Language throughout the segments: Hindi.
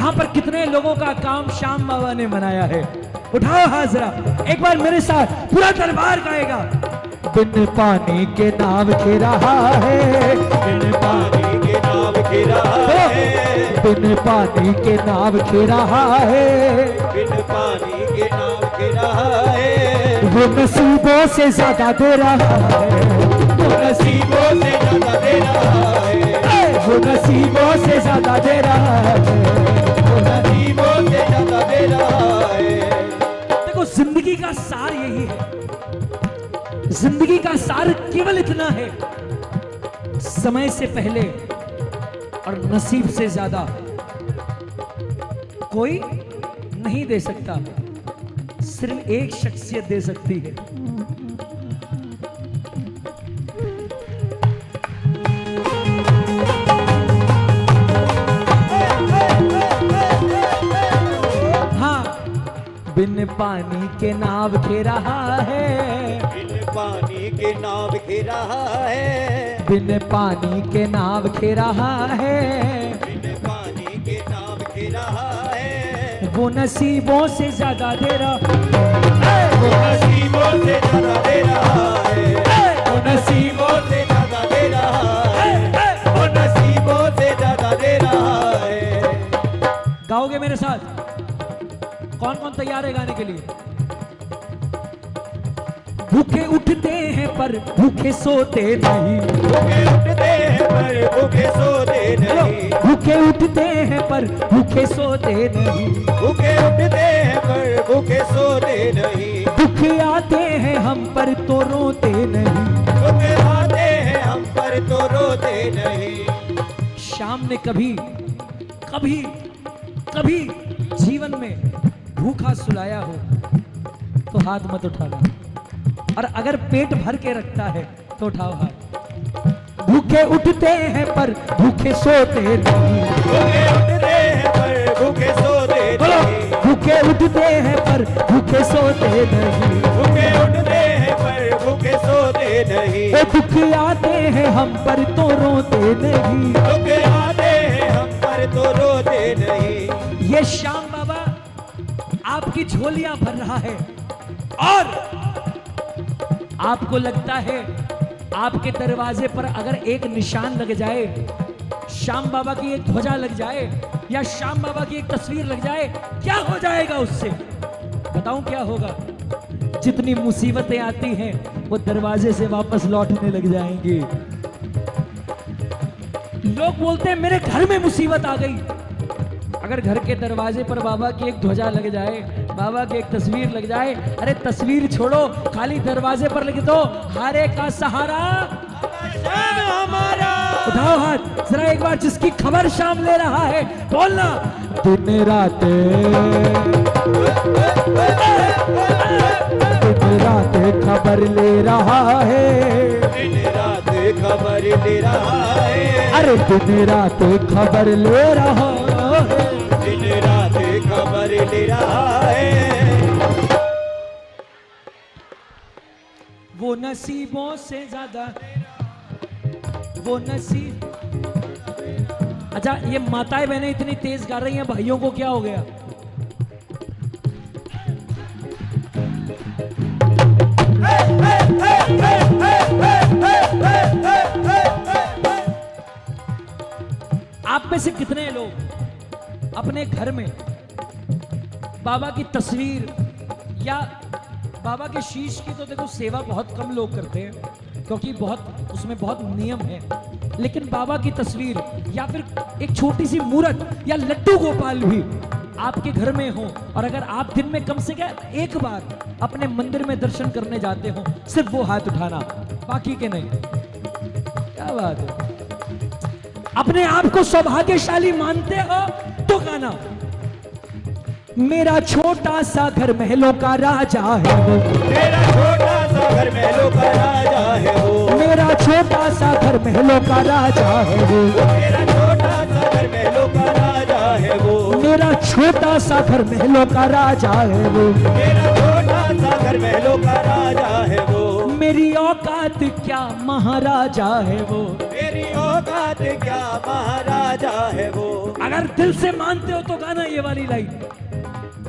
यहाँ पर कितने लोगों का काम श्याम बाबा ने बनाया है? उठाओ हाथ जरा, एक बार मेरे साथ पूरा दरबार गाएगा। बिन पानी के नाव के रहा है, बिन पानी के नाव के रहा है, बिन पानी के नाव के रहा है, बिन पानी के नाव के रहा है। वो नसीबों से ज्यादा दे रहा है, वो नसीबों से ज्यादा दे रहा है, वो नसीबों से ज्यादा दे रहा है, वो नसीबों से ज्यादा दे रहा है। देखो जिंदगी का सार यही है, जिंदगी का सार केवल इतना है, समय से पहले और नसीब से ज्यादा कोई नहीं दे सकता, सिर्फ एक शख्सियत दे सकती है। हाँ, बिन पानी के नाव के रहा है, बिन पानी के नाव के रहा है, बिन पानी के नाव के रहा है, बिन पानी के नाव के रहा है। वो नसीबों से ज्यादा दे रहा, वो नसीबों से ज्यादा दे रहा है, वो नसीबों से ज्यादा दे रहा है, वो नसीबों से ज्यादा दे रहा है। गाओगे मेरे साथ? कौन कौन तैयार है गाने के लिए? भूखे उठते हैं पर भूखे सोते नहीं, भूखे उठते हैं पर भूखे सोते नहीं, भूखे उठते हैं पर भूखे सोते नहीं, भूखे उठते हैं पर भूखे सोते नहीं, दुख आते हैं हम पर तो रोते नहीं, भूखे आते हैं हम पर तो रोते नहीं। शाम ने कभी कभी कभी जीवन में भूखा सुलाया हो तो हाथ मत उठाना, और अगर पेट भर के रखता है तो उठाओ हाथ। भूखे उठते हैं पर भूखे सोते नहीं, भूखे उठते हैं पर भूखे सोते नहीं, भूखे उठते हैं पर भूखे सोते नहीं, भूखे उठते हैं पर भूखे सोते नहीं, ए दुख आते हैं हम पर तो रोते नहीं। भूखे आते हैं हम पर तो रोते नहीं। ये श्याम बाबा आपकी झोलियां भर रहा है, और आपको लगता है आपके दरवाजे पर अगर एक निशान लग जाए, श्याम बाबा की एक ध्वजा लग जाए या श्याम बाबा की एक तस्वीर लग जाए, क्या हो जाएगा उससे? बताऊं क्या होगा? जितनी मुसीबतें आती हैं वो दरवाजे से वापस लौटने लग जाएंगी। लोग बोलते हैं मेरे घर में मुसीबत आ गई, अगर घर के दरवाजे पर बाबा की एक ध्वजा लग जाए, बाबा की एक तस्वीर लग जाए, अरे तस्वीर छोड़ो, खाली दरवाजे पर लिख दो हारे का सहारा शाम हमारा। उठाओ हाथ जरा एक बार, जिसकी खबर शाम ले रहा है बोलना। दिन रात खबर ले रहा है, दिन रात खबर ले रहा है, अरे दिन रात खबर ले रहा है, दिन रात खबर ले रहा है। वो नसीबों से ज्यादा, वो नसीब। अच्छा, ये माताएं बहनें इतनी तेज गा रही हैं, भाइयों को क्या हो गया? आप में से कितने लोग अपने घर में बाबा की तस्वीर या बाबा के शीश की, तो देखो सेवा बहुत कम लोग करते हैं क्योंकि बहुत उसमें बहुत नियम है, लेकिन बाबा की तस्वीर या फिर एक छोटी सी मूर्त या लड्डू गोपाल भी आपके घर में हो, और अगर आप दिन में कम से कम एक बार अपने मंदिर में दर्शन करने जाते हो, सिर्फ वो हाथ उठाना, बाकी के नहीं। क्या बात है? अपने आप को सौभाग्यशाली मानते हो तो गाना। मेरा छोटा सा घर महलों का राजा है वो, मेरा छोटा सा घर महलों का राजा है वो, मेरा छोटा सा घर महलों का राजा है वो, मेरा छोटा सा घर महलों का राजा है वो, मेरा छोटा सा घर महलों का राजा है वो, मेरा छोटा सा घर महलों का राजा है वो। मेरी औकात क्या महाराजा है वो, मेरी औकात क्या महाराजा है वो। अगर दिल से मानते हो तो गाना ये वाली लाइन,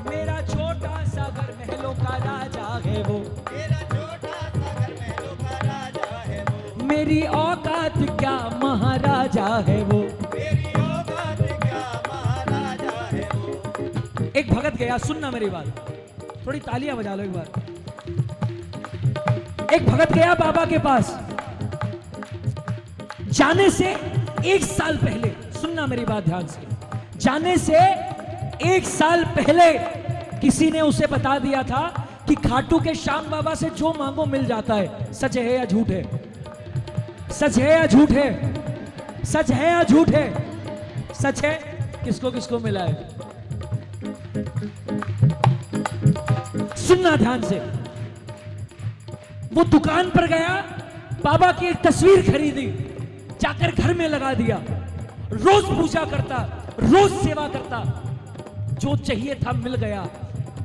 मेरा छोटा सा घर महलों का राजा है वो, मेरा छोटा सा घर महलों का राजा है वो। मेरी औकात क्या महाराजा है वो। मेरी औकात क्या महाराजा है वो। एक भगत गया, सुनना मेरी बात, थोड़ी तालियां बजा लो एक बार। एक भगत गया बाबा के पास, जाने से 1 साल पहले, सुनना मेरी बात ध्यान से, जाने से 1 साल पहले किसी ने उसे बता दिया था कि खाटू के श्याम बाबा से जो मांगो मिल जाता है। सच है या झूठ है? सच है या झूठ है? सच है या झूठ है? सच है। किसको किसको मिला है? सुनना ध्यान से। वो दुकान पर गया, बाबा की एक तस्वीर खरीदी, जाकर घर में लगा दिया, रोज पूजा करता, रोज सेवा करता, जो चाहिए था मिल गया।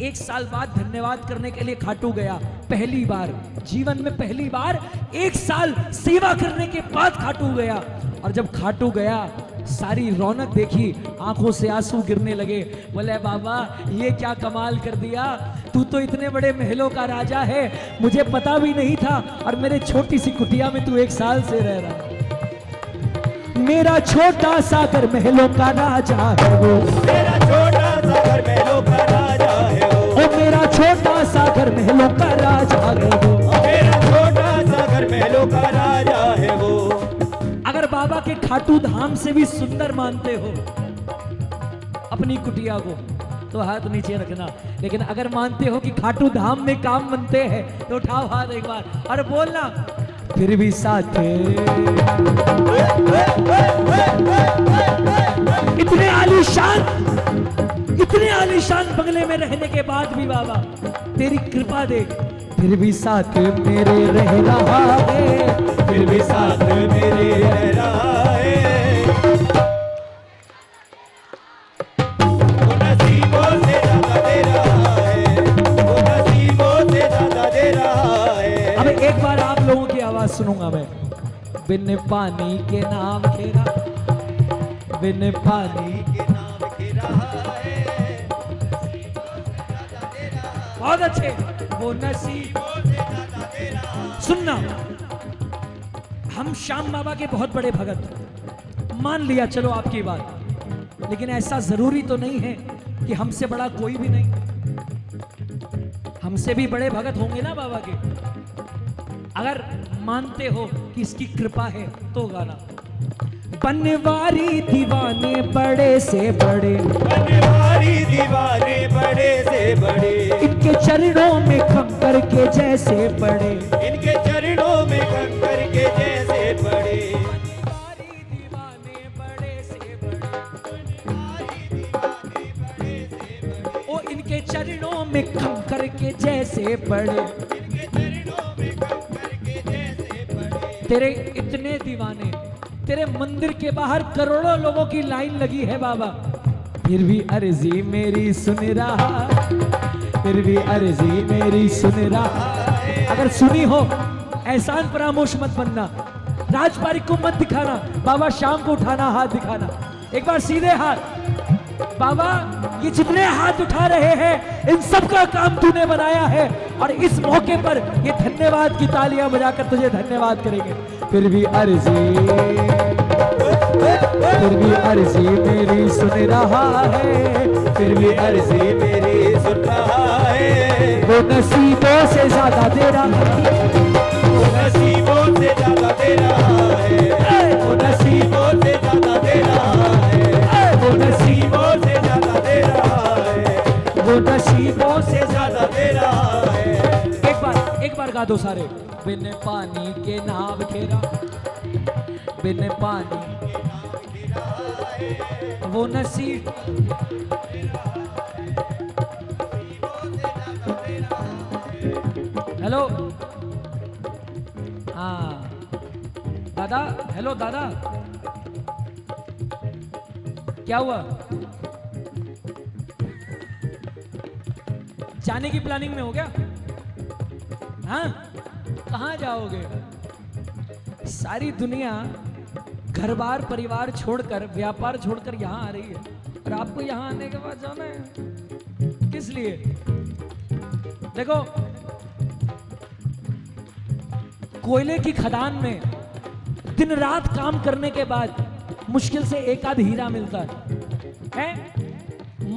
1 साल बाद धन्यवाद करने के लिए खाटू गया, पहली बार जीवन में, पहली बार 1 साल सेवा करने के बाद खाटू गया। और जब खाटू गया, सारी रौनक देखी, आंखों से आंसू गिरने लगे। बोले बाबा ये क्या कमाल कर दिया, तू तो इतने बड़े महलों का राजा है, मुझे पता भी नहीं था, और मेरे छोटी सी कुटिया में तू 1 साल से रह रहा है। मेरा छोटा सा घर महलों का राजा है वो, मेरा छोटा सा घर महलों का राजा है वो। ओ मेरा छोटा सा घर महलों का राजा है वो, मेरा छोटा सा घर महलों का राजा है वो। अगर बाबा के खाटू धाम से भी सुंदर मानते हो अपनी कुटिया को तो हाथ नीचे रखना, लेकिन अगर मानते हो कि खाटू धाम में काम बनते हैं तो उठाओ हाथ एक बार और बोलना फिर भी साथ है। इतने आलीशान बंगले में रहने के बाद भी बाबा तेरी कृपा देख, फिर भी साथ मेरे रह रहा है, फिर भी साथ मेरे रह रहा है। वो नसीबों से ज्यादा दे रहा है, वो नसीबों से ज्यादा दे रहा है। अब एक बार आप लोगों की आवाज सुनूंगा मैं। बिन पानी के नाम खेरा, बिन पानी के नाम के रहा है। बहुत अच्छे, वो नसीब। सुनना, हम श्याम बाबा के बहुत बड़े भगत, मान लिया चलो आपकी बात, लेकिन ऐसा जरूरी तो नहीं है कि हमसे बड़ा कोई भी नहीं, हमसे भी बड़े भगत होंगे ना बाबा के। अगर मानते हो कि इसकी कृपा है तो गाना, बनवारी दीवाने बड़े से बड़े, बनवारी दीवाने बड़े से बड़े, इनके चरणों में कंकर के जैसे पड़े, इनके चरणों में कंकर के जैसे पड़े। बनवारी दीवाने बड़े से बड़े, ओ इनके चरणों में कंकर के जैसे पड़े, इनके चरणों में कंकर के जैसे पड़े। तेरे इतने दीवाने, तेरे मंदिर के बाहर करोड़ों लोगों की लाइन लगी है बाबा, फिर भी अर्जी मेरी सुन रहा, फिर भी अर्जी मेरी सुन रहा। अगर सुनी हो एहसान फरामोश मत बनना, राजपारिक को मत दिखाना, बाबा शाम को उठाना, हाथ दिखाना, एक बार सीधे हाथ। बाबा ये जितने हाथ उठा रहे हैं इन सब का काम तूने बनाया है, और इस मौके पर ये धन्यवाद की तालियां बजाकर तुझे धन्यवाद करेंगे। फिर भी अर्जी मेरी सुन रहा है, फिर भी अर्जी मेरी सुन रहा है। वो नसीबों से ज्यादा दे रहा है, वो नसीबों से ज्यादा दे रहा है, वो नसीबों से ज्यादा दे रहा है, वो नसीबों से ज्यादा दे रहा है, वो नसीबों से ज्यादा दे रहा है। एक बार गा दो सारे। बिन पानी के नाव घेरा, बिन पानी वो नसीब, हेलो हाँ दादा, हेलो दादा, क्या हुआ? जाने की प्लानिंग में हो गया? हाँ कहाँ जाओगे? सारी दुनिया घर बार परिवार छोड़कर, व्यापार छोड़कर यहाँ आ रही है, और आपको यहाँ आने के बाद जाना है किस लिए? देखो, कोयले की खदान में दिन रात काम करने के बाद मुश्किल से एक आध हीरा मिलता है।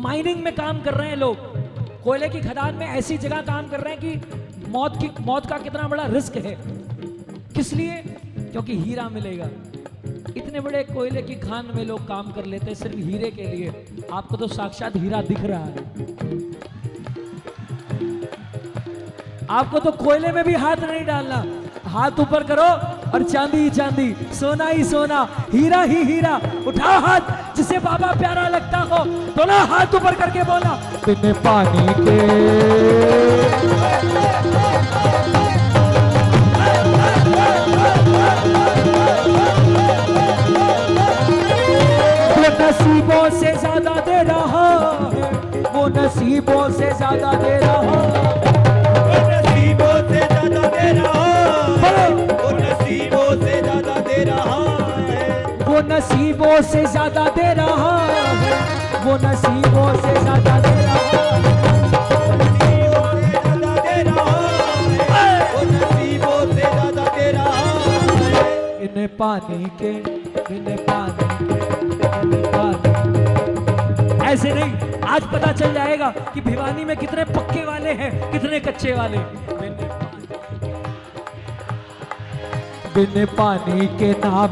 माइनिंग में काम कर रहे हैं लोग, कोयले की खदान में ऐसी जगह काम कर रहे हैं कि मौत का कितना बड़ा रिस्क है। किस लिए? क्योंकि हीरा मिलेगा। इतने बड़े कोयले की खान में लोग काम कर लेते हैं सिर्फ हीरे के लिए। आपको तो साक्षात हीरा दिख रहा है, आपको तो कोयले में भी हाथ नहीं डालना। हाथ ऊपर करो और चांदी ही चांदी, सोना ही सोना, हीरा ही हीरा। उठा हाथ, जिसे बाबा प्यारा लगता हो, दोनों हाथ ऊपर करके बोला, बिन पानी के वो नसीबों से ज्यादा दे रहा है, वो नसीबों से ज्यादा दे रहा है, वो नसीबों से ज्यादा दे रहा है, वो नसीबों से ज्यादा दे रहा है, वो नसीबों से ज्यादा दे रहा है, वो नसीबों से ज्यादा दे रहा है, वो नसीबों से ज्यादा दे रहा है। बिन पानी के, बिन पानी के, बिन पानी। ऐसे नहीं, आज पता चल जाएगा कि भिवानी में कितने पक्के वाले हैं, कितने कच्चे वाले। बिन पानी के नाम